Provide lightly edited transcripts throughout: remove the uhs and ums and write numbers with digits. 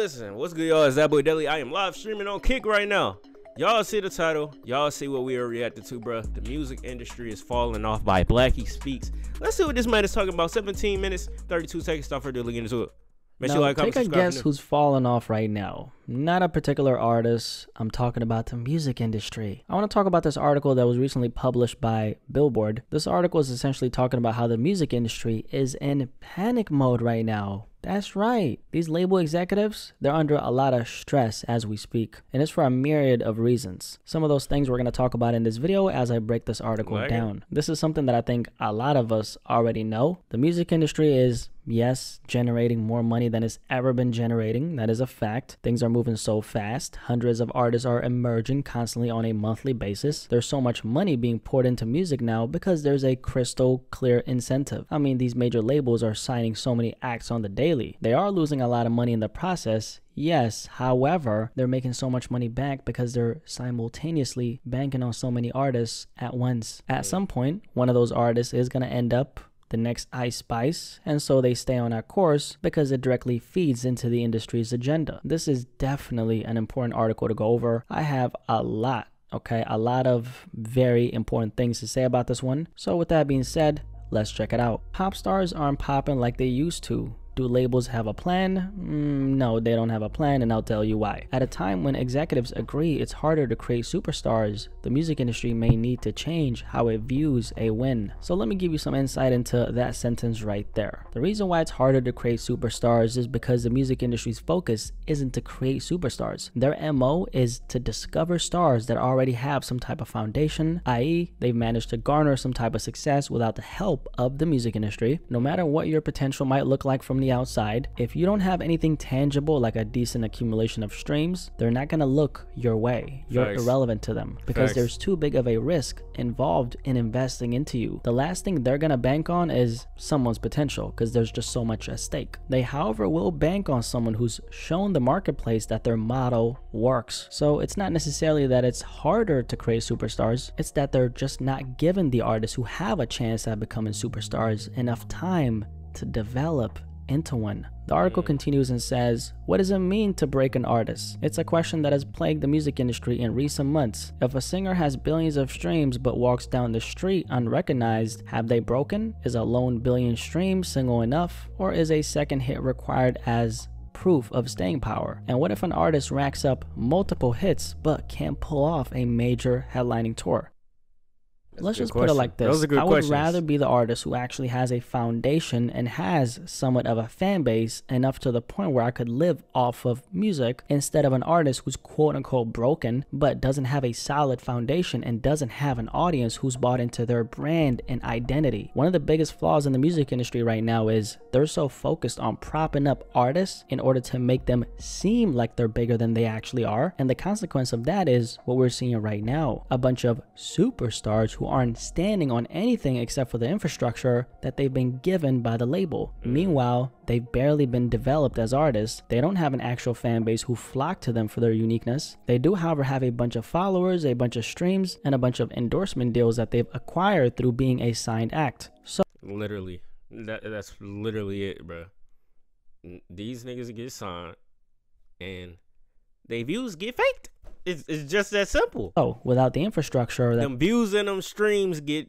Listen, what's good, y'all? It's that boy DELI. I am live streaming on Kick right now. Y'all see the title. Y'all see what we are reacting to, bro. The music industry is falling off by Blackie Speaks. Let's see what this man is talking about. 17 minutes, 32 seconds. Stop for looking into it. Make sure you like, comment, take a subscribe. guess who's falling off right now. Not a particular artist. I'm talking about the music industry. I want to talk about this article that was recently published by Billboard. This article is essentially talking about how the music industry is in panic mode right now. That's right. These label executives, they're under a lot of stress as we speak. And it's for a myriad of reasons. Some of those things we're going to talk about in this video as I break this article down. This is something that I think a lot of us already know. The music industry is, yes, generating more money than it's ever been generating. That is a fact. Things are moving so fast. Hundreds of artists are emerging constantly on a monthly basis. There's so much money being poured into music now because there's a crystal clear incentive. I mean, these major labels are signing so many acts on the daily. They are losing a lot of money in the process. Yes, however, they're making so much money back because they're simultaneously banking on so many artists at once. At some point, one of those artists is going to end up the next Ice Spice, and so they stay on that course because it directly feeds into the industry's agenda. This is definitely an important article to go over. I have a lot of very important things to say about this one. So with that being said, let's check it out. Pop stars aren't popping like they used to. Do labels have a plan? No, they don't have a plan, and I'll tell you why. At a time when executives agree it's harder to create superstars, the music industry may need to change how it views a win. So let me give you some insight into that sentence right there. The reason why it's harder to create superstars is because the music industry's focus isn't to create superstars. Their MO is to discover stars that already have some type of foundation, i.e., they've managed to garner some type of success without the help of the music industry. No matter what your potential might look like from the outside, if you don't have anything tangible like a decent accumulation of streams, they're not going to look your way. You're irrelevant to them because there's too big of a risk involved in investing into you. The last thing they're going to bank on is someone's potential because there's just so much at stake. They, however, will bank on someone who's shown the marketplace that their model works. So it's not necessarily that it's harder to create superstars, it's that they're just not giving the artists who have a chance at becoming superstars enough time to develop into one. The article continues and says, what does it mean to break an artist? It's a question that has plagued the music industry in recent months. If a singer has billions of streams but walks down the street unrecognized, have they broken? Is a lone billion stream single enough? Or is a second hit required as proof of staying power? And what if an artist racks up multiple hits but can't pull off a major headlining tour? Let's just put it like this. I would rather be the artist who actually has a foundation and has somewhat of a fan base enough to the point where I could live off of music instead of an artist who's quote unquote broken but doesn't have a solid foundation and doesn't have an audience who's bought into their brand and identity. One of the biggest flaws in the music industry right now is they're so focused on propping up artists in order to make them seem like they're bigger than they actually are. And the consequence of that is what we're seeing right now. A bunch of superstars who aren't standing on anything except for the infrastructure that they've been given by the label. Meanwhile, they've barely been developed as artists. They don't have an actual fan base who flock to them for their uniqueness. They do, however, have a bunch of followers, a bunch of streams, and a bunch of endorsement deals that they've acquired through being a signed act. So literally, that's literally it, bro. These niggas get signed and their views get faked. It's just that simple. Oh, without the infrastructure, them views and them streams get,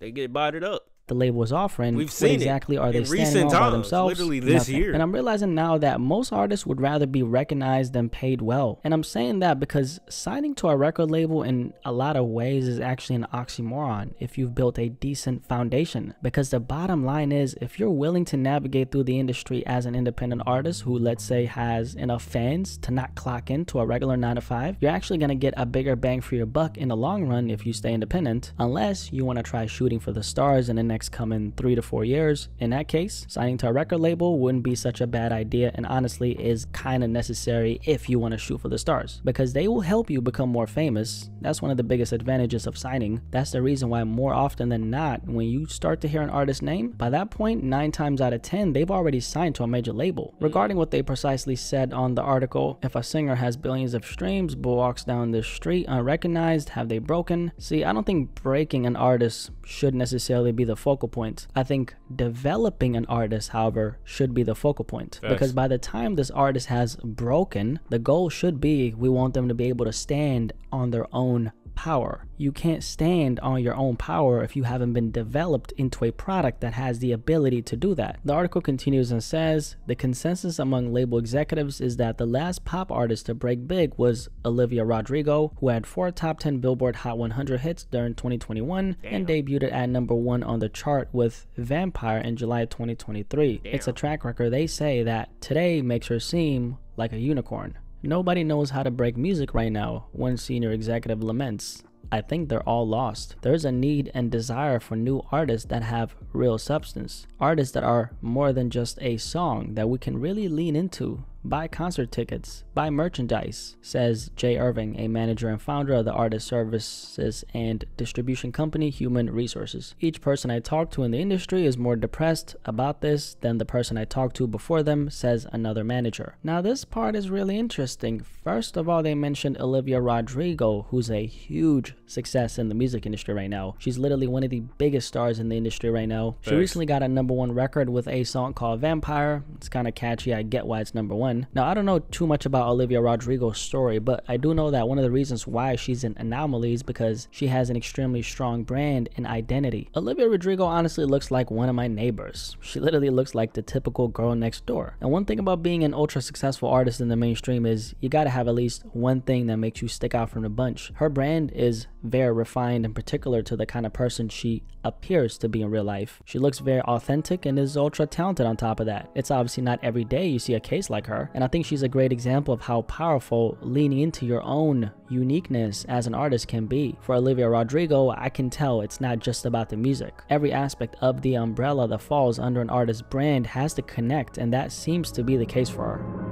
they get botted up. The label is offering. We've seen exactly it are they in standing recent on times, by themselves? literally this year. And I'm realizing now that most artists would rather be recognized than paid well. And I'm saying that because signing to a record label in a lot of ways is actually an oxymoron if you've built a decent foundation. Because the bottom line is, if you're willing to navigate through the industry as an independent artist who, let's say, has enough fans to not clock into a regular 9-to-5, you're actually going to get a bigger bang for your buck in the long run if you stay independent, unless you want to try shooting for the stars in the next coming 3 to 4 years. In that case, signing to a record label wouldn't be such a bad idea, and honestly is kind of necessary if you want to shoot for the stars, because they will help you become more famous. That's one of the biggest advantages of signing. That's the reason why more often than not, when you start to hear an artist's name, by that point 9 times out of 10 they've already signed to a major label. Regarding what they precisely said on the article, if a singer has billions of streams but walks down the street unrecognized, have they broken? See, I don't think breaking an artist should necessarily be the focus focal point. I think developing an artist, however, should be the focal point. Yes. Because by the time this artist has broken, the goal should be we want them to be able to stand on their own power. You can't stand on your own power if you haven't been developed into a product that has the ability to do that. The article continues and says, the consensus among label executives is that the last pop artist to break big was Olivia Rodrigo, who had 4 top 10 Billboard Hot 100 hits during 2021 and debuted at number 1 on the chart with Vampire in July 2023. It's a track record they say that today makes her seem like a unicorn. Nobody knows how to break music right now, one senior executive laments. I think they're all lost. There's a need and desire for new artists that have real substance. Artists that are more than just a song that we can really lean into. Buy concert tickets, buy merchandise, says Jay Irving, a manager and founder of the artist services and distribution company Human Resources. Each person I talk to in the industry is more depressed about this than the person I talked to before them, says another manager. Now this part is really interesting. First of all, they mentioned Olivia Rodrigo, who's a huge success in the music industry right now. She's literally one of the biggest stars in the industry right now. She recently got a #1 record with a song called Vampire. It's kind of catchy. I get why it's #1. Now, I don't know too much about Olivia Rodrigo's story, but I do know that one of the reasons why she's an anomaly is because she has an extremely strong brand and identity. Olivia Rodrigo honestly looks like one of my neighbors. She literally looks like the typical girl next door. And one thing about being an ultra successful artist in the mainstream is you gotta have at least one thing that makes you stick out from the bunch. Her brand is very refined and particular to the kind of person she appears to be in real life. She looks very authentic and is ultra talented on top of that. It's obviously not every day you see a case like her, and I think she's a great example of how powerful leaning into your own uniqueness as an artist can be. For Olivia Rodrigo, I can tell it's not just about the music. Every aspect of the umbrella that falls under an artist's brand has to connect, and that seems to be the case for her.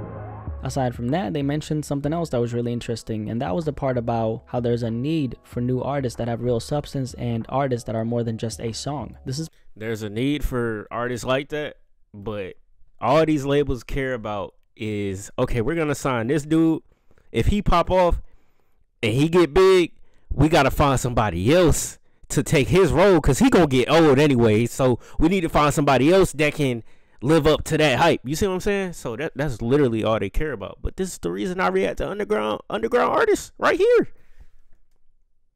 Aside from that, they mentioned something else that was really interesting, and that was the part about how there's a need for new artists that have real substance and artists that are more than just a song. There's a need for artists like that, but all these labels care about is, okay, we're gonna sign this dude. If he pop off and he get big, we gotta find somebody else to take his role because he gonna get old anyway. So we need to find somebody else that can live up to that hype. You see what I'm saying? So that's literally all they care about. But this is the reason I react to underground artists right here.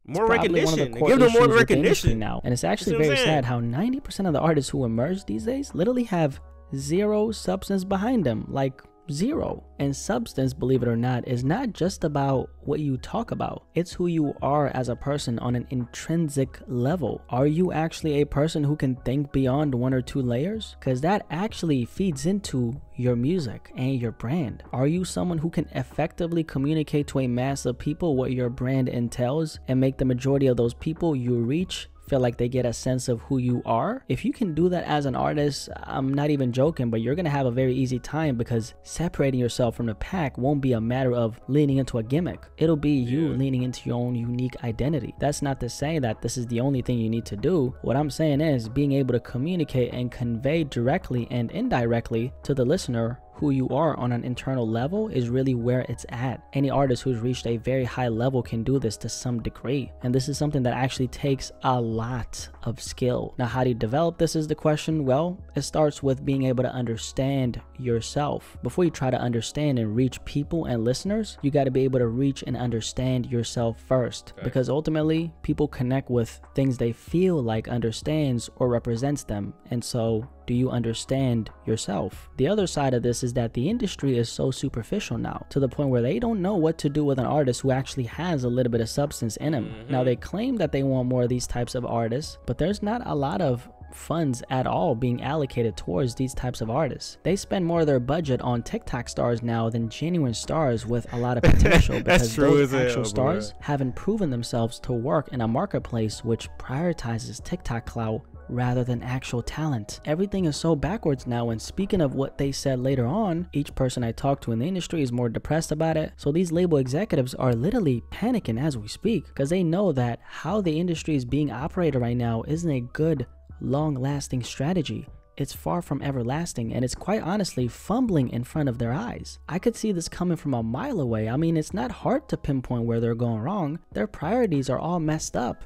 More recognition. Give them more recognition now. And it's actually very sad how 90% of the artists who emerge these days literally have zero substance behind them. Like zero. And substance, believe it or not, is not just about what you talk about. It's who you are as a person on an intrinsic level. Are you actually a person who can think beyond 1 or 2 layers? Because that actually feeds into your music and your brand. Are you someone who can effectively communicate to a mass of people what your brand entails and make the majority of those people you reach feel like they get a sense of who you are? If you can do that as an artist, I'm not even joking, but you're gonna have a very easy time because separating yourself from the pack won't be a matter of leaning into a gimmick. It'll be you leaning into your own unique identity. That's not to say that this is the only thing you need to do. What I'm saying is being able to communicate and convey directly and indirectly to the listener who you are on an internal level is really where it's at. Any artist who's reached a very high level can do this to some degree, and this is something that actually takes a lot of skill. Now, how do you develop this is the question. Well, it starts with being able to understand yourself. Before you try to understand and reach people and listeners, you got to be able to reach and understand yourself first, because ultimately people connect with things they feel like understands or represents them. And so, do you understand yourself? The other side of this is that the industry is so superficial now, to the point where they don't know what to do with an artist who actually has a little bit of substance in him. Now, they claim that they want more of these types of artists, but there's not a lot of funds at all being allocated towards these types of artists. They spend more of their budget on TikTok stars now than genuine stars with a lot of potential, because those actual stars haven't proven themselves to work in a marketplace which prioritizes TikTok clout rather than actual talent. Everything is so backwards now, and speaking of what they said later on, each person I talk to in the industry is more depressed about it. So these label executives are literally panicking as we speak, because they know that how the industry is being operated right now isn't a good, long-lasting strategy. It's far from everlasting, and it's quite honestly fumbling in front of their eyes. I could see this coming from a mile away. I mean, it's not hard to pinpoint where they're going wrong. Their priorities are all messed up.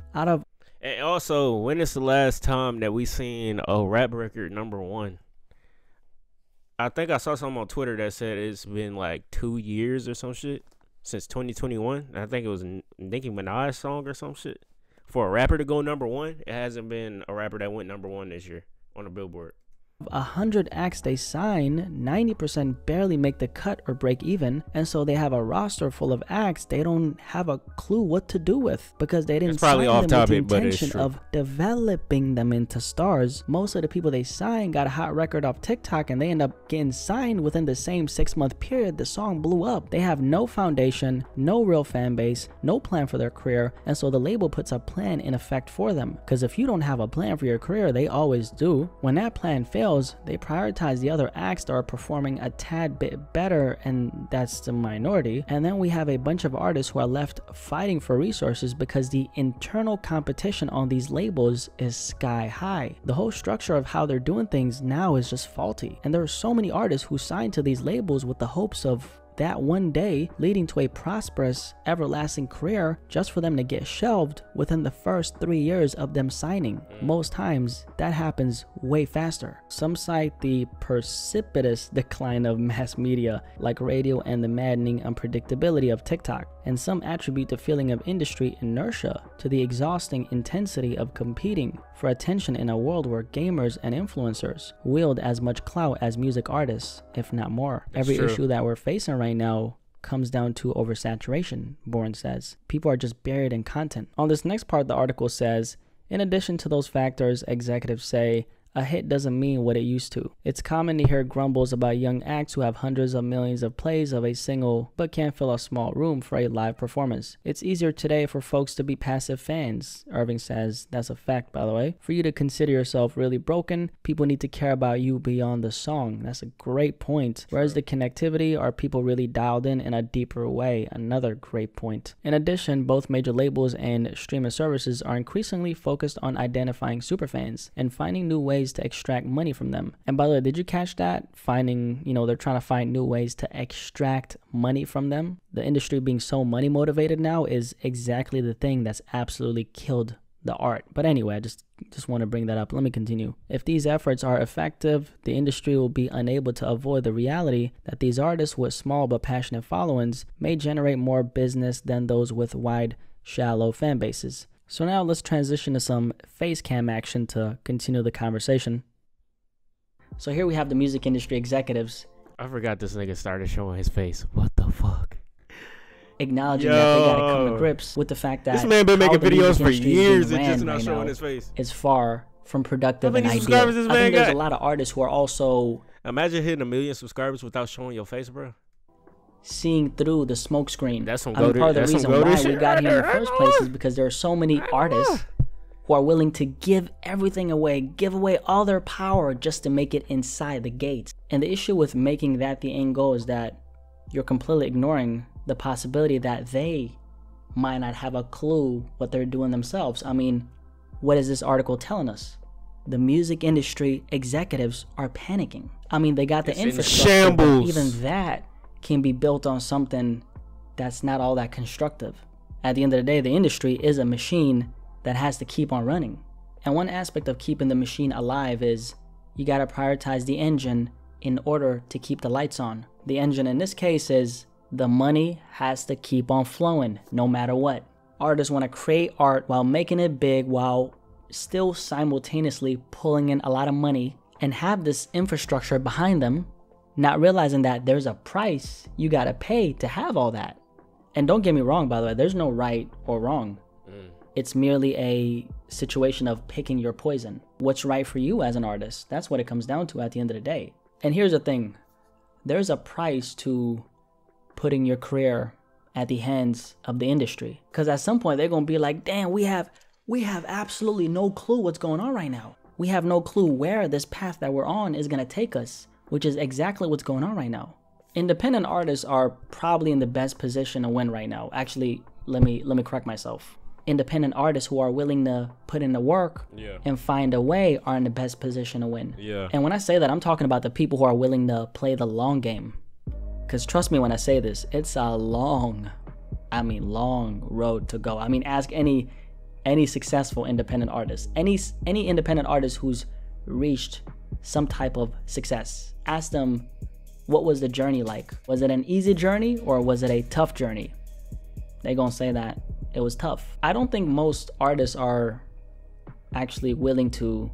And also, when is the last time that we seen a rap record #1? I think I saw something on Twitter that said it's been like 2 years or some shit since 2021. I think it was a Nicki Minaj song or some shit. For a rapper to go #1, it hasn't been a rapper that went #1 this year on the Billboard. 100 acts they sign, 90% barely make the cut or break even, and so they have a roster full of acts they don't have a clue what to do with because they didn't sign them with the intention of developing them into stars. Most of the people they sign got a hot record off TikTok and they end up getting signed within the same 6-month period the song blew up. They have no foundation, no real fan base, no plan for their career, and so the label puts a plan in effect for them, because if you don't have a plan for your career, they always do. When that plan fails, they prioritize the other acts that are performing a tad bit better, and that's the minority. And then we have a bunch of artists who are left fighting for resources because the internal competition on these labels is sky high. The whole structure of how they're doing things now is just faulty, and there are so many artists who sign to these labels with the hopes of that one day leading to a prosperous, everlasting career, just for them to get shelved within the first 3 years of them signing. Most times, that happens way faster. Some cite the precipitous decline of mass media like radio and the maddening unpredictability of TikTok, and some attribute the feeling of industry inertia to the exhausting intensity of competing for attention in a world where gamers and influencers wield as much clout as music artists, if not more. Every issue that we're facing right now comes down to oversaturation, Bourne says. People are just buried in content. On this next part, the article says, in addition to those factors, executives say, a hit doesn't mean what it used to. It's common to hear grumbles about young acts who have hundreds of millions of plays of a single but can't fill a small room for a live performance. It's easier today for folks to be passive fans, Irving says. That's a fact, by the way. For you to consider yourself really broken, people need to care about you beyond the song. That's a great point. Where's the connectivity? Are people really dialed in a deeper way? Another great point. In addition, both major labels and streaming services are increasingly focused on identifying superfans and finding new ways to extract money from them. And by the way, did you catch that? They're trying to find new ways to extract money from them. The industry being so money motivated now is exactly the thing that's absolutely killed the art. But anyway, I just want to bring that up. Let me continue. If these efforts are effective, the industry will be unable to avoid the reality that these artists with small but passionate followings may generate more business than those with wide, shallow fan bases. So now let's transition to some face cam action to continue the conversation. So here we have the music industry executives. I forgot this nigga started showing his face. What the fuck? Acknowledging that they gotta come to grips with the fact that this man been making videos for years and just not showing his face. It's far from productive and ideal. I think there's a lot of artists who are also... Imagine hitting 1 million subscribers without showing your face, bro. Seeing through the smoke screen. That's some part of the reason why we got here in the first place is because there are so many artists who are willing to give everything away, give away all their power just to make it inside the gates. And the issue with making that the end goal is that you're completely ignoring the possibility that they might not have a clue what they're doing themselves. I mean, what is this article telling us? The music industry executives are panicking. I mean, they got the infrastructure, but even that can be built on something that's not all that constructive. At the end of the day, the industry is a machine that has to keep on running. And one aspect of keeping the machine alive is you gotta prioritize the engine in order to keep the lights on. The engine in this case is the money has to keep on flowing no matter what. Artists wanna create art while making it big, while still simultaneously pulling in a lot of money and have this infrastructure behind them, not realizing that there's a price you gotta pay to have all that. And don't get me wrong, by the way, there's no right or wrong. It's merely a situation of picking your poison. What's right for you as an artist? That's what it comes down to at the end of the day. And here's the thing. There's a price to putting your career at the hands of the industry. Because at some point, they're gonna be like, damn, we have absolutely no clue what's going on right now. We have no clue where this path that we're on is gonna take us, which is exactly what's going on right now. Independent artists are probably in the best position to win right now. Actually, let me correct myself. Independent artists who are willing to put in the work and find a way are in the best position to win. And when I say that, I'm talking about the people who are willing to play the long game. Because trust me when I say this, it's a long road to go. I mean, ask any any successful independent artist, any independent artist who's reached some type of success. Ask them, what was the journey like? Was it an easy journey or was it a tough journey? They're gonna say that it was tough. I don't think most artists are actually willing to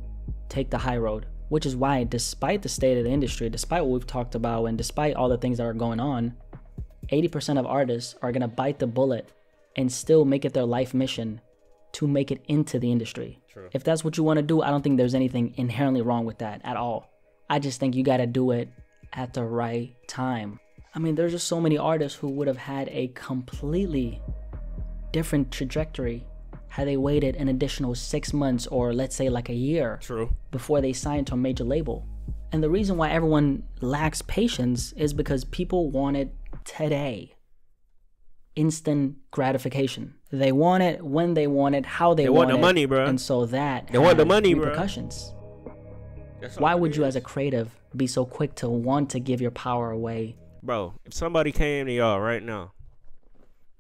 take the high road, which is why, despite the state of the industry, despite what we've talked about, and despite all the things that are going on, 80% of artists are gonna bite the bullet and still make it their life mission to make it into the industry. True. If that's what you want to do, I don't think there's anything inherently wrong with that at all. I just think you got to do it at the right time. I mean, there's just so many artists who would have had a completely different trajectory had they waited an additional 6 months, or let's say like a year, True. before they signed to a major label. And the reason why everyone lacks patience is because people want it today. Instant gratification. They want it when they want it, how they want the it. money, bro. And so that They want the money, bro. repercussions. That's all Why it would you is. as a creative be so quick to want to give your power away? Bro, if somebody came to y'all right now,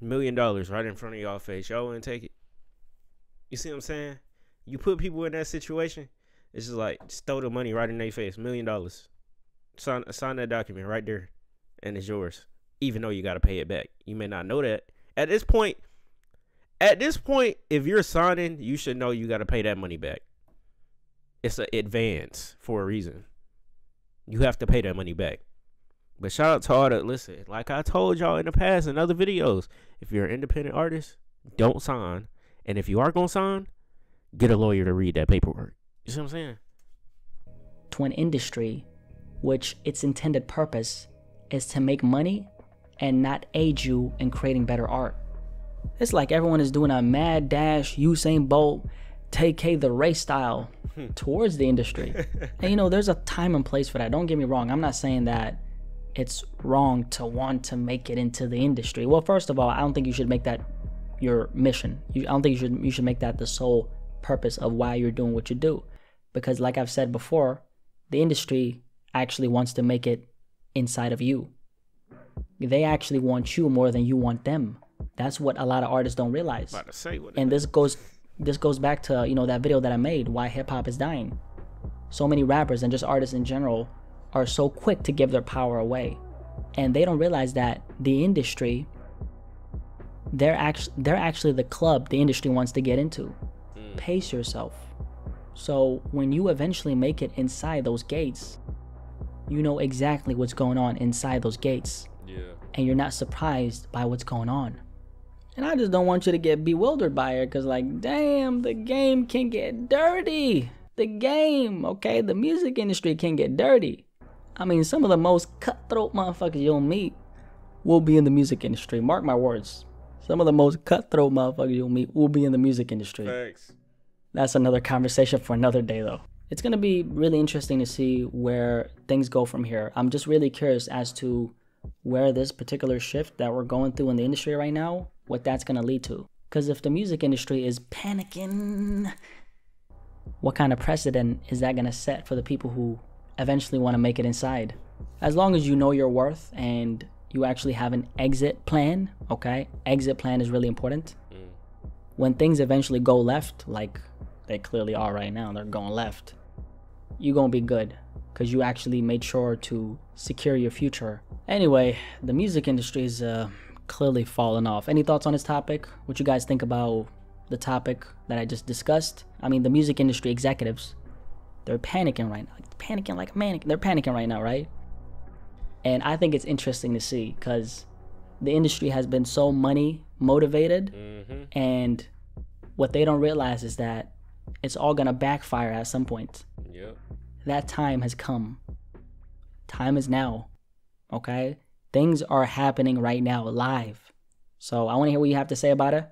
$1 million right in front of y'all face, y'all wouldn't take it? You see what I'm saying? You put people in that situation, it's just like, just throw the money right in their face, $1 million. Sign that document right there, and it's yours. Even though you got to pay it back. You may not know that. At this point, if you're signing, you should know you got to pay that money back. It's an advance for a reason. You have to pay that money back. But shout out to all the, listen, like I told y'all in the past in other videos, if you're an independent artist, don't sign. And if you are going to sign, get a lawyer to read that paperwork. You see what I'm saying? To an industry which its intended purpose is to make money and not aid you in creating better art. It's like everyone is doing a mad dash, Usain Bolt, take the race style towards the industry. And you know, there's a time and place for that. Don't get me wrong. I'm not saying that it's wrong to want to make it into the industry. Well, first of all, I don't think you should make that your mission. I don't think you should make that the sole purpose of why you're doing what you do. Because like I've said before, the industry actually wants to make it inside of you. They actually want you more than you want them. That's what a lot of artists don't realize. About to say what And this goes back to, you know, that video that I made, why hip hop is dying. So many rappers and just artists in general are so quick to give their power away. And they don't realize that the industry, they're actually the club the industry wants to get into. Pace yourself. So when you eventually make it inside those gates, you know exactly what's going on inside those gates. Yeah. And you're not surprised by what's going on. And I just don't want you to get bewildered by it, because like, damn, the game can get dirty. The game, okay? The music industry can get dirty. I mean, some of the most cutthroat motherfuckers you'll meet will be in the music industry. Mark my words. Some of the most cutthroat motherfuckers you'll meet will be in the music industry. Thanks. That's another conversation for another day, though. It's going to be really interesting to see where things go from here. I'm just really curious as to where this particular shift that we're going through in the industry right now, what that's going to lead to. Because if the music industry is panicking, what kind of precedent is that going to set for the people who eventually want to make it inside? As long as you know your worth and you actually have an exit plan, okay? Exit plan is really important. When things eventually go left, like they clearly are right now, they're going left, you're going to be good because you actually made sure to secure your future. Anyway, the music industry is clearly falling off. Any thoughts on this topic? What you guys think about the topic that I just discussed? I mean, the music industry executives, they're panicking right now. Panicking like a maniac. They're panicking right now, right? And I think it's interesting to see because the industry has been so money motivated, and what they don't realize is that it's all gonna backfire at some point. Yep. That time has come. Time is now. Okay? Things are happening right now, live. So I want to hear what you have to say about it.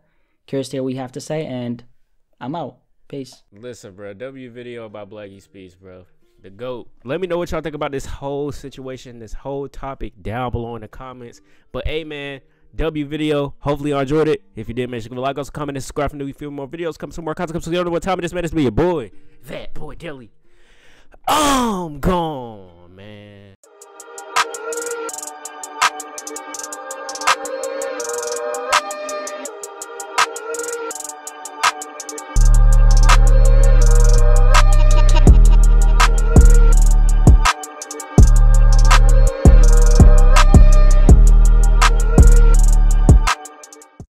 Curious to hear what you have to say, and I'm out. Peace. Listen, bro. W video about Blackie Speaks, bro. The GOAT. Let me know what y'all think about this whole situation, this whole topic down below in the comments. But hey, man, W video. Hopefully y'all enjoyed it. If you did, make sure to give a like, also comment, and subscribe for new more videos. Come some more content. Come so you don't know what time it is, man. This be your boy, that boy DELI. I'm gone, man.